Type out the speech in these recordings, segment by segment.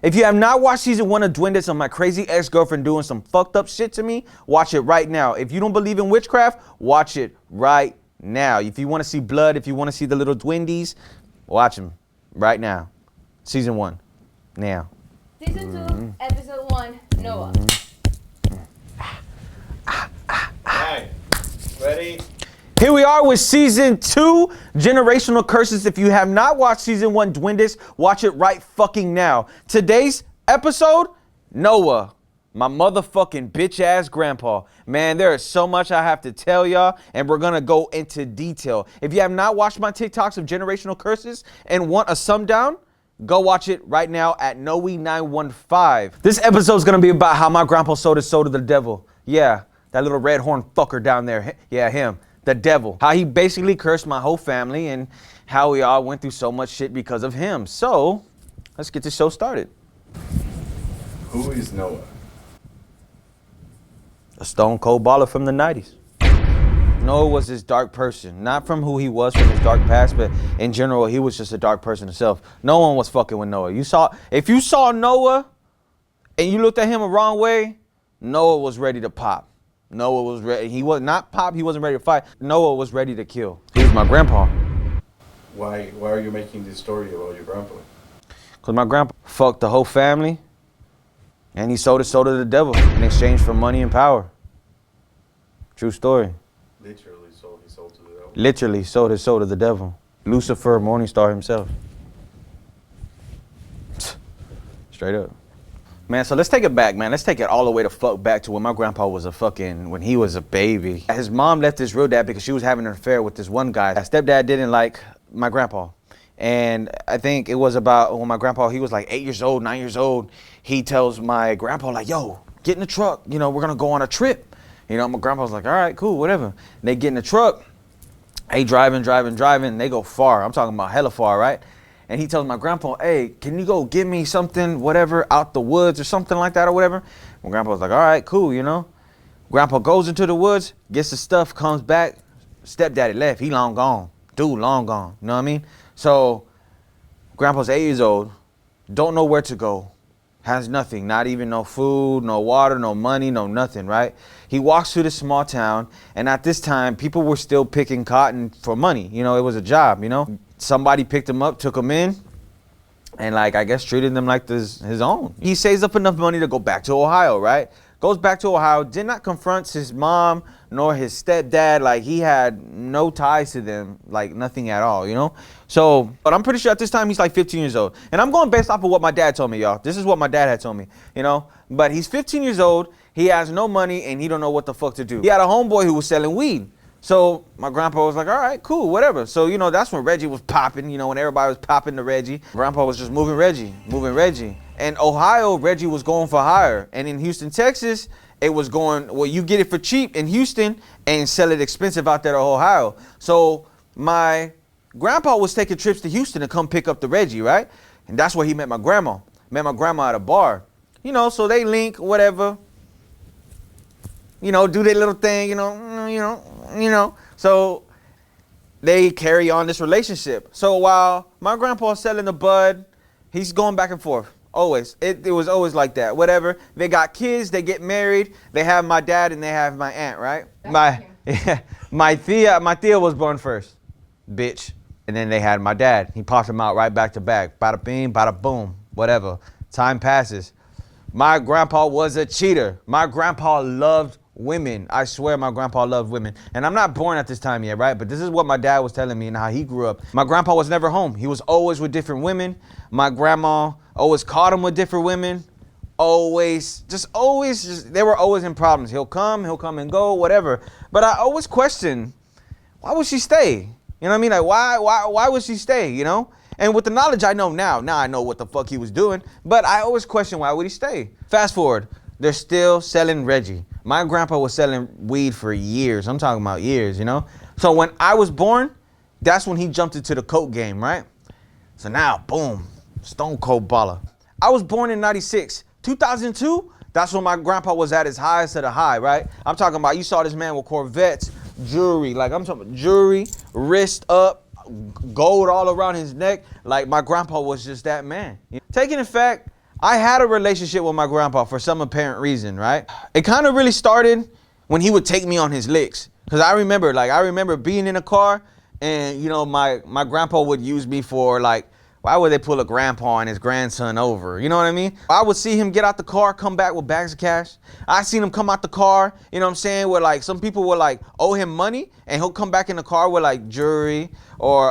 If you have not watched season 1 of Dwindles on my crazy ex-girlfriend doing some fucked up shit to me, watch it right now. If you don't believe in witchcraft, watch it right now. If you want to see blood, if you want to see the little Dwindies, watch them right now. Season 1, now. Season 2, episode 1, Noah. Alright, ready? Here we are with season 2, Generational Curses. If you have not watched season 1, Dwindles, watch it right fucking now. Today's episode, Noah, my motherfucking bitch ass grandpa. Man, there is so much I have to tell y'all, and we're gonna go into detail. If you have not watched my TikToks of Generational Curses and want a sum down, go watch it right now at NOE915. This episode is gonna be about how my grandpa sold his soul to the devil. Yeah, that little red horn fucker down there. Yeah, him. The devil. How he basically cursed my whole family and how we all went through so much shit because of him. So, let's get the show started. Who is Noah? A stone cold baller from the 90s. Noah was this dark person. Not from who he was from his dark past, but in general, he was just a dark person himself. No one was fucking with Noah. If you saw Noah and you looked at him a wrong way, Noah was ready to pop. Noah was ready. He was not pop. He wasn't ready to fight. Noah was ready to kill. He was my grandpa. Why are you making this story about your grandpa? Because my grandpa fucked the whole family and he sold his soul to the devil in exchange for money and power. True story. Literally sold his soul to the devil? Literally sold his soul to the devil. Lucifer, Morningstar himself. Straight up. Man, so let's take it back, man. Let's take it all the way to fuck back to when my grandpa was when he was a baby. His mom left his real dad because she was having an affair with this one guy. His stepdad didn't like my grandpa. And I think it was about when my grandpa, he was like 8 years old, 9 years old. He tells my grandpa like, yo, get in the truck. You know, we're going to go on a trip. You know, my grandpa was like, all right, cool, whatever. And they get in the truck. They driving. They go far. I'm talking about hella far, right? And he tells my grandpa, hey, can you go get me something, whatever, out the woods or something like that or whatever? My grandpa was like, all right, cool, you know. Grandpa goes into the woods, gets the stuff, comes back. Stepdaddy left. He long gone. Dude, long gone. You know what I mean? So grandpa's 8 years old, don't know where to go, has nothing, not even no food, no water, no money, no nothing, right? He walks through this small town, and at this time, people were still picking cotton for money. You know, it was a job, you know? Somebody picked him up, took him in, and like, I guess treated him like his own. He saves up enough money to go back to Ohio, right? Goes back to Ohio, did not confront his mom nor his stepdad. Like, he had no ties to them, like nothing at all, you know? So, but I'm pretty sure at this time he's like 15 years old. And I'm going based off of what my dad told me, y'all. This is what my dad had told me, you know? But he's 15 years old, he has no money, and he don't know what the fuck to do. He had a homeboy who was selling weed. So my grandpa was like, all right, cool, whatever. So, you know, that's when Reggie was popping, you know, when everybody was popping to Reggie. Grandpa was just moving Reggie. In Ohio, Reggie was going for hire. And in Houston, Texas, it was going, well, you get it for cheap in Houston and sell it expensive out there to Ohio. So my grandpa was taking trips to Houston to come pick up the Reggie, right? And that's where he met my grandma. Met my grandma at a bar. You know, so they link, whatever. You know, do their little thing, you know. So they carry on this relationship. So while my grandpa's selling the bud, he's going back and forth. Always. It was always like that. Whatever. They got kids, they get married, they have my dad and they have my aunt, right? My Thea was born first. Bitch. And then they had my dad. He popped him out right back to back. Bada bing, bada boom. Whatever. Time passes. My grandpa was a cheater. My grandpa loved women. I swear my grandpa loved women. And I'm not born at this time yet, right? But this is what my dad was telling me and how he grew up. My grandpa was never home. He was always with different women. My grandma always caught him with different women. Always, they were always in problems. He'll come and go, whatever. But I always question, why would she stay? You know what I mean? Like, why would she stay, you know? And with the knowledge I know now I know what the fuck he was doing. But I always question, why would he stay? Fast forward, they're still selling Reggie. My grandpa was selling weed for years. I'm talking about years, you know? So when I was born, that's when he jumped into the coke game, right? So now, boom, stone cold baller. I was born in 96. 2002, that's when my grandpa was at his highest of the high, right? I'm talking about, you saw this man with Corvettes, jewelry, like I'm talking about jewelry, wrist up, gold all around his neck. Like my grandpa was just that man. Taking the fact I had a relationship with my grandpa for some apparent reason, right? It kind of really started when he would take me on his licks. Cause I remember being in a car and, you know, my grandpa would use me for like, why would they pull a grandpa and his grandson over? You know what I mean? I would see him get out the car, come back with bags of cash. I seen him come out the car, you know what I'm saying? Where like some people would like owe him money and he'll come back in the car with like jewelry or,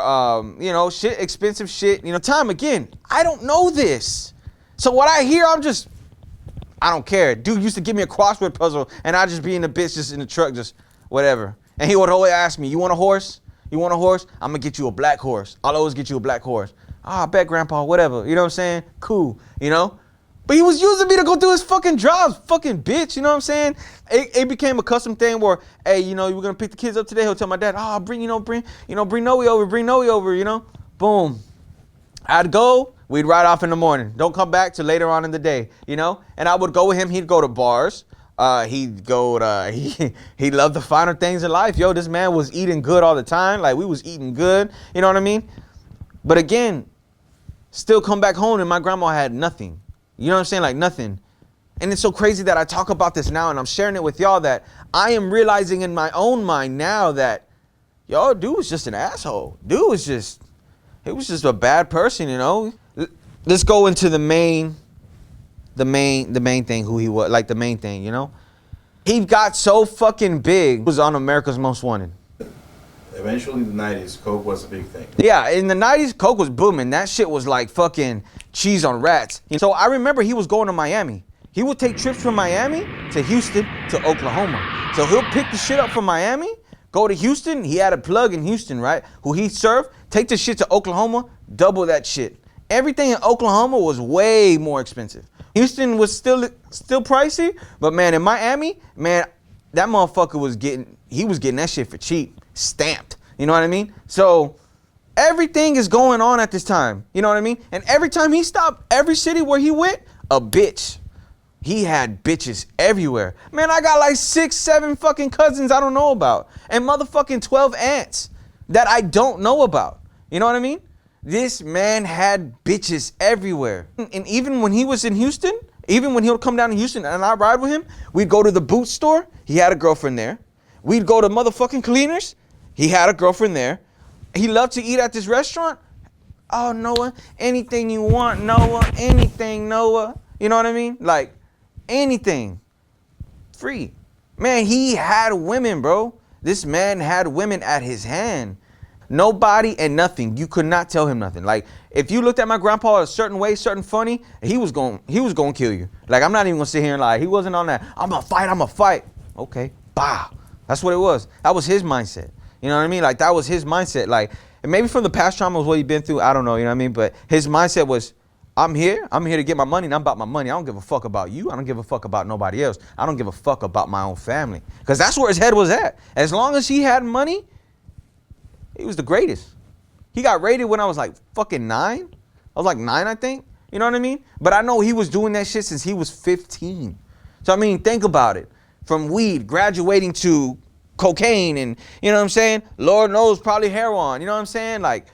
you know, shit, expensive shit. You know, time again, I don't know this. So what I hear, I don't care. Dude used to give me a crossword puzzle and I'd just be in the bitch, just in the truck, just whatever. And he would always ask me, you want a horse? You want a horse? I'm gonna get you a black horse. I'll always get you a black horse. I bet grandpa, whatever. You know what I'm saying? Cool, you know? But he was using me to go do his fucking jobs, fucking bitch, you know what I'm saying? It became a custom thing where, hey, you know, we're gonna pick the kids up today. He'll tell my dad, bring Noe over, you know? Boom. I'd go, we'd ride off in the morning. Don't come back till later on in the day, you know? And I would go with him, he'd go to bars. He loved the finer things in life. Yo, this man was eating good all the time. Like, we was eating good, you know what I mean? But again, still come back home and my grandma had nothing. You know what I'm saying? Like nothing. And it's so crazy that I talk about this now and I'm sharing it with y'all that I am realizing in my own mind now that, yo, dude was just an asshole. He was just a bad person, you know? Let's go into the main thing, who he was, like the main thing, you know? He got so fucking big, he was on America's Most Wanted. Eventually in the 90s, Coke was a big thing. Yeah, in the 90s, Coke was booming. That shit was like fucking cheese on rats. So I remember he was going to Miami. He would take trips from Miami to Houston to Oklahoma. So he'll pick the shit up from Miami, go to Houston. He had a plug in Houston, right? Who he served, take the shit to Oklahoma, double that shit. Everything in Oklahoma was way more expensive. Houston was still pricey, but man, in Miami, man, that motherfucker was getting that shit for cheap. Stamped, you know what I mean? So everything is going on at this time, you know what I mean? And every time he stopped, every city where he went, a bitch. He had bitches everywhere. Man, I got like 6, 7 fucking cousins I don't know about and motherfucking 12 aunts that I don't know about. You know what I mean? This man had bitches everywhere. And even when he was in Houston, even when he would come down to Houston and I ride with him, we'd go to the boot store. He had a girlfriend there. We'd go to motherfucking Cleaners. He had a girlfriend there. He loved to eat at this restaurant. Oh, Noah, anything you want, Noah, anything, Noah. You know what I mean? Like, anything. Free. Man, he had women, bro. This man had women at his hand. Nobody and nothing. You could not tell him nothing. Like, if you looked at my grandpa a certain way, certain funny, he was going to kill you. Like, I'm not even going to sit here and lie. He wasn't on that, I'm going to fight. Okay, bah. That's what it was. That was his mindset. You know what I mean? Like, that was his mindset. Like, and maybe from the past trauma was what he'd been through. I don't know. You know what I mean? But his mindset was, I'm here to get my money, and I'm about my money. I don't give a fuck about you. I don't give a fuck about nobody else. I don't give a fuck about my own family. Because that's where his head was at. As long as he had money, he was the greatest. He got rated when I was like fucking 9. I was like 9, I think. You know what I mean? But I know he was doing that shit since he was 15. So, I mean, think about it. From weed, graduating to cocaine and, you know what I'm saying? Lord knows, probably heroin. You know what I'm saying? Like,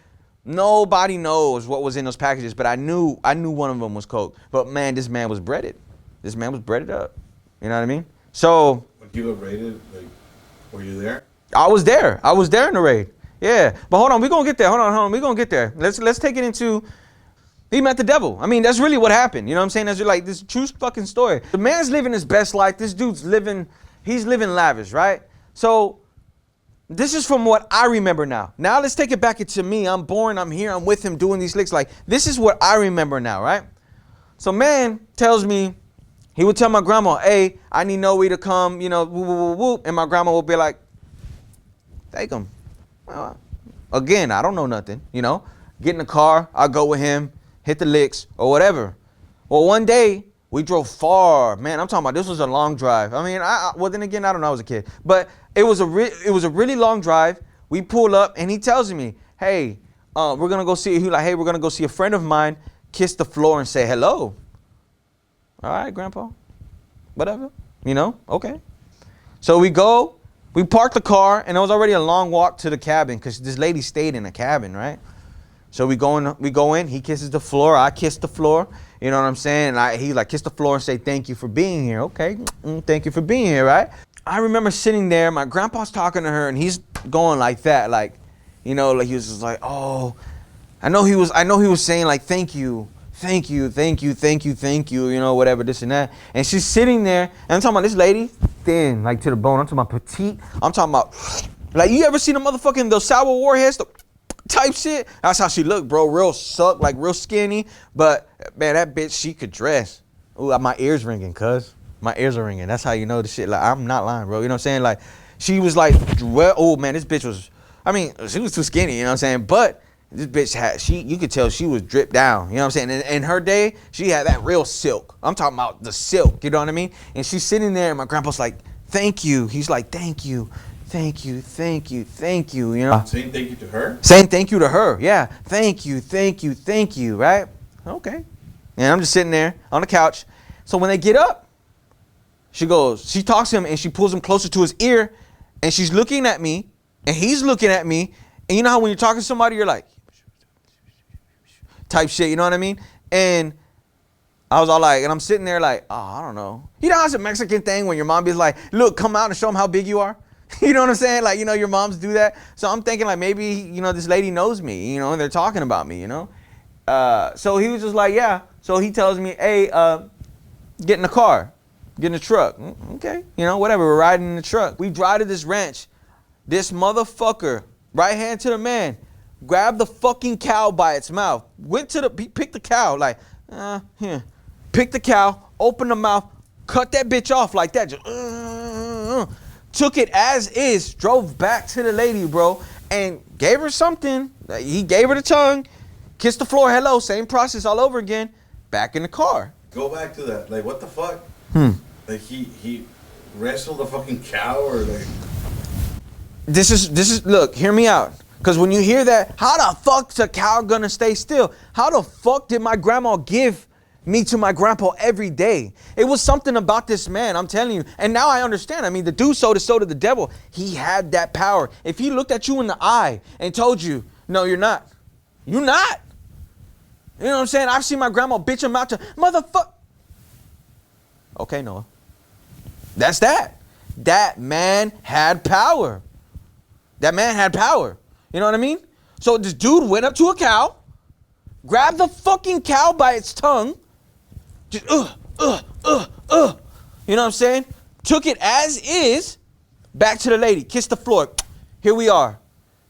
nobody knows what was in those packages, but I knew one of them was coke. But man, this man was breaded. This man was breaded up. You know what I mean? So When you were raided, like, were you there? I was there in the raid. Yeah. But hold on, we're gonna get there. Hold on, we're gonna get there. Let's take it into he met the devil. I mean, that's really what happened. You know what I'm saying? That's like this true fucking story. The man's living his best life. This dude's he's living lavish, right? So this is from what I remember now. Now let's take it back into me. I'm born, I'm here, I'm with him doing these licks. Like, this is what I remember now, right? So man tells me, he would tell my grandma, hey, I need Noe to come, you know, whoop, whoop, whoop, whoop. And my grandma would be like, take him. Again, I don't know nothing, you know. Get in the car, I'll go with him, hit the licks or whatever. Well, one day, we drove far. Man, I'm talking about this was a long drive. I mean, well, then again, I don't know, I was a kid. But it was a really long drive. We pull up and he tells me, hey, we're going to go see, we're going to go see a friend of mine, kiss the floor and say hello. All right, Grandpa, whatever, you know, okay. So we go, we park the car and it was already a long walk to the cabin because this lady stayed in the cabin, right? So we go in, he kisses the floor, I kiss the floor. You know what I'm saying? He like kissed the floor and say, thank you for being here. Okay, thank you for being here, right? I remember sitting there, my grandpa's talking to her and he's going like that, like, you know, like he was just like, oh, I know he was saying like, thank you, thank you, thank you, thank you, thank you, you know, whatever, this and that. And she's sitting there, and I'm talking about this lady, thin, like to the bone. I'm talking about petite. I'm talking about, like, you ever seen those sour warheads type shit? That's how she looked, bro. Real suck, like real skinny. But man, that bitch, she could dress. Ooh, my ears ringing, cuz. My ears are ringing. That's how you know the shit. Like, I'm not lying, bro. You know what I'm saying? Like, she was like, well, oh man, this bitch was, I mean, she was too skinny, you know what I'm saying? But this bitch had, you could tell she was dripped down, you know what I'm saying? In her day, she had that real silk. I'm talking about the silk, you know what I mean? And she's sitting there and my grandpa's like, thank you. He's like, thank you, thank you, thank you, thank you, you know? Saying thank you to her? Saying thank you to her, yeah. Thank you, thank you, thank you, right? Okay. And I'm just sitting there on the couch. So when they get up, she talks to him and she pulls him closer to his ear and she's looking at me and he's looking at me. And you know how when you're talking to somebody, you're like, type shit, you know what I mean? And I was all like, and I'm sitting there like, oh, I don't know. You know how it's a Mexican thing when your mom be like, look, come out and show them how big you are? You know what I'm saying? Like, you know, your moms do that. So I'm thinking like, maybe, you know, this lady knows me, you know, and they're talking about me, you know? So he was just like, yeah. So he tells me, hey, get in the car. Get in the truck. Okay, you know, whatever. We're riding in the truck. We drive to this ranch. This motherfucker, right hand to the man, grabbed the fucking cow by its mouth. He picked the cow, like, here. Picked the cow, opened the mouth, cut that bitch off like that. Just, took it as is, drove back to the lady, bro, and gave her something. He gave her the tongue, kissed the floor, hello, same process all over again, back in the car. Go back to that. Like, what the fuck? Like he wrestled a fucking cow or like. This is look, hear me out. Cause when you hear that, how the fuck's a cow gonna stay still? How the fuck did my grandma give me to my grandpa every day? It was something about this man, I'm telling you. And now I understand. I mean, the dude sold his soul to the devil. He had that power. If he looked at you in the eye and told you, no, you're not. You're not. You know what I'm saying? I've seen my grandma bitch him out to motherfucker. Okay, Noah. That's that. That man had power. That man had power. You know what I mean? So this dude went up to a cow, grabbed the fucking cow by its tongue, just, you know what I'm saying? Took it as is, back to the lady, kissed the floor. Here we are.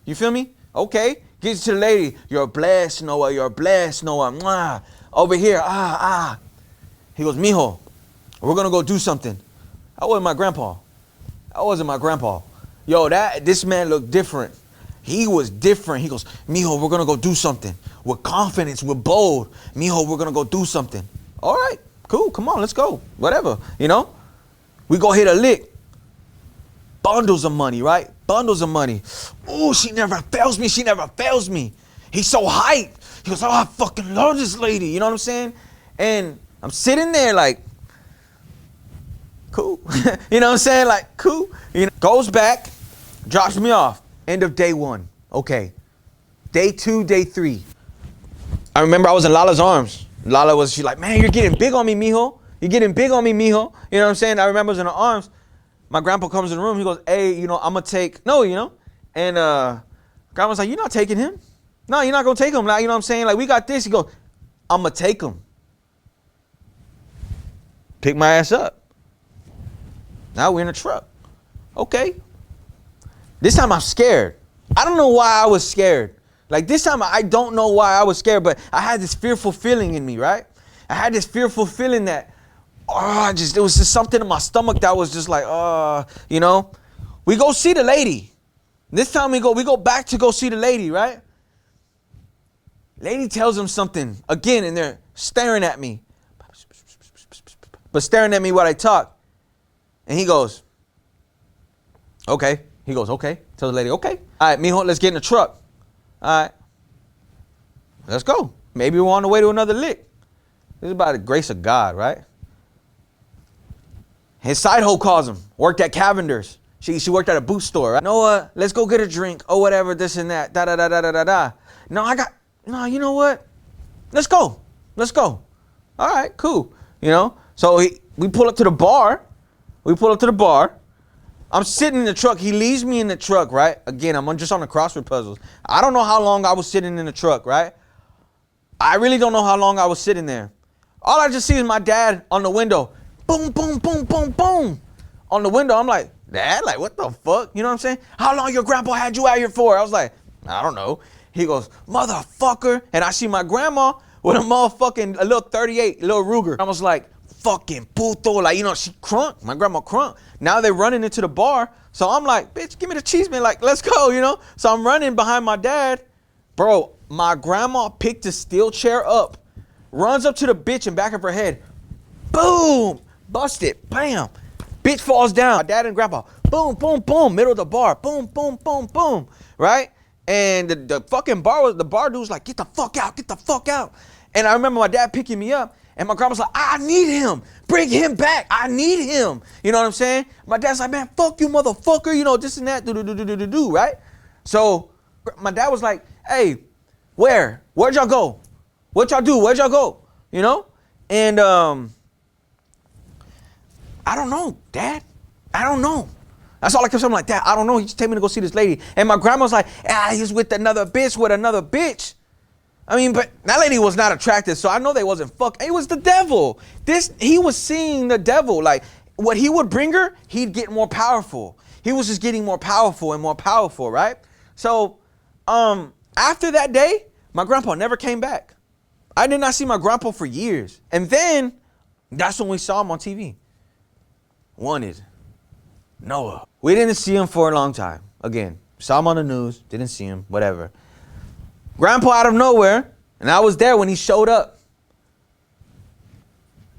You feel me? Okay. Gets to the lady. You're blessed, Noah. You're blessed, Noah. Mwah. Over here. He goes, mijo, we're going to go do something. I wasn't my grandpa. Yo, this man looked different. He was different. He goes, mijo, we're going to go do something. With confidence, we're bold. Mijo, we're going to go do something. All right, cool. Come on, let's go. Whatever, you know? We go hit a lick. Bundles of money, right? Bundles of money. Oh, she never fails me. She never fails me. He's so hyped. He goes, oh, I fucking love this lady. You know what I'm saying? And I'm sitting there like, cool. You know what I'm saying? Like, cool. You know, goes back, drops me off. End of day 1. Okay. Day 2, day 3. I remember I was in Lala's arms. She's like, man, you're getting big on me, mijo. You're getting big on me, mijo. You know what I'm saying? I remember I was in her arms. My grandpa comes in the room. He goes, hey, you know, I'm going to take, no, you know. And grandma's like, you're not taking him. No, you're not going to take him. Now, you know what I'm saying? Like, we got this. He goes, I'm going to take him. Pick my ass up. Now we're in a truck. Okay. This time I'm scared. I don't know why I was scared. Like this time I don't know why I was scared, but I had this fearful feeling in me, right? I had this fearful feeling that, it was just something in my stomach that was just like, you know. We go see the lady. This time we go back to go see the lady, right? Lady tells him something again, and they're staring at me. But staring at me while I talk. And he goes, okay. He goes, okay. Tell the lady, okay. All right, mijo, let's get in the truck. All right. Let's go. Maybe we're on the way to another lick. This is by the grace of God, right? His side hoe calls him. Worked at Cavender's. She worked at a boot store, right? Noah, let's go get a drink or whatever, this and that. Da. No, you know what? Let's go. All right, cool. You know, so we pull up to the bar. I'm sitting in the truck. He leaves me in the truck, right? Again, I'm just on the crossword puzzles. I don't know how long I was sitting in the truck, right? I really don't know how long I was sitting there. All I just see is my dad on the window. Boom, boom, boom, boom, boom. On the window, I'm like, Dad, like, what the fuck? You know what I'm saying? How long your grandpa had you out here for? I was like, I don't know. He goes, motherfucker. And I see my grandma with a little 38, a little Ruger. I was like, fucking puto. Like, you know, she crunk. My grandma crunk. Now they're running into the bar. So I'm like, bitch, give me the cheese, man. Like, let's go, you know? So I'm running behind my dad. Bro, my grandma picked the steel chair up, runs up to the bitch in back of her head. Boom. Busted. Bam. Bitch falls down. My dad and grandpa. Boom, boom, boom. Middle of the bar. Boom, boom, boom, boom. Right? And the fucking bar dude was like, get the fuck out. Get the fuck out. And I remember my dad picking me up. And my grandma's like, I need him. Bring him back. I need him. You know what I'm saying? My dad's like, man, fuck you, motherfucker. You know, this and that. Do, right? So my dad was like, hey, where'd y'all go? What y'all do? Where'd y'all go? You know? And I don't know, Dad. I don't know. That's all I kept saying. I'm like, Dad, I don't know. He just told me to go see this lady. And my grandma's like, he's with another bitch. I mean, but that lady was not attractive, so I know they wasn't fucking. It was the devil. He was seeing the devil. Like, what he would bring her, he'd get more powerful. He was just getting more powerful and more powerful, right? So, after that day, my grandpa never came back. I did not see my grandpa for years. And then, that's when we saw him on TV. Wanted. Noah. We didn't see him for a long time. Again, saw him on the news, didn't see him, whatever. Grandpa out of nowhere, and I was there when he showed up.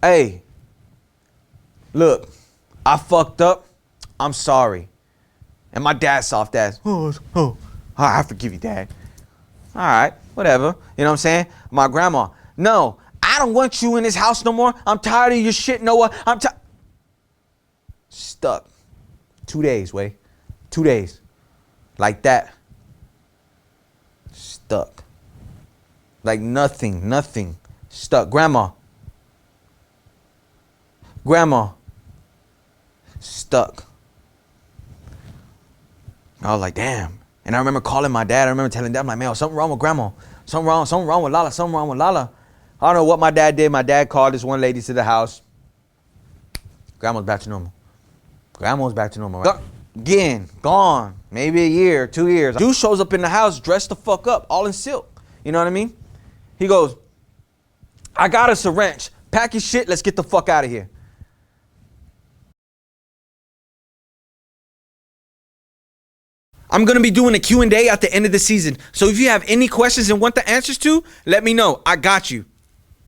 Hey, look, I fucked up. I'm sorry. And my dad's soft ass. I forgive you, Dad. All right, whatever. You know what I'm saying? My grandma, no, I don't want you in this house no more. I'm tired of your shit, Noah. Stuck. 2 days, Way. 2 days. Like that. Stuck. Like nothing. Stuck. Grandma. Stuck. I was like, damn. And I remember calling my dad. I remember telling dad, I'm like, man, something wrong with grandma. Something wrong with Lala. I don't know what my dad did. My dad called this one lady to the house. Grandma's back to normal. Right? Again, gone. Maybe a year, 2 years. Dude shows up in the house dressed the fuck up, all in silk. You know what I mean? He goes, I got us a wrench. Pack your shit. Let's get the fuck out of here. I'm going to be doing a Q&A at the end of the season. So if you have any questions and want the answers to, let me know. I got you.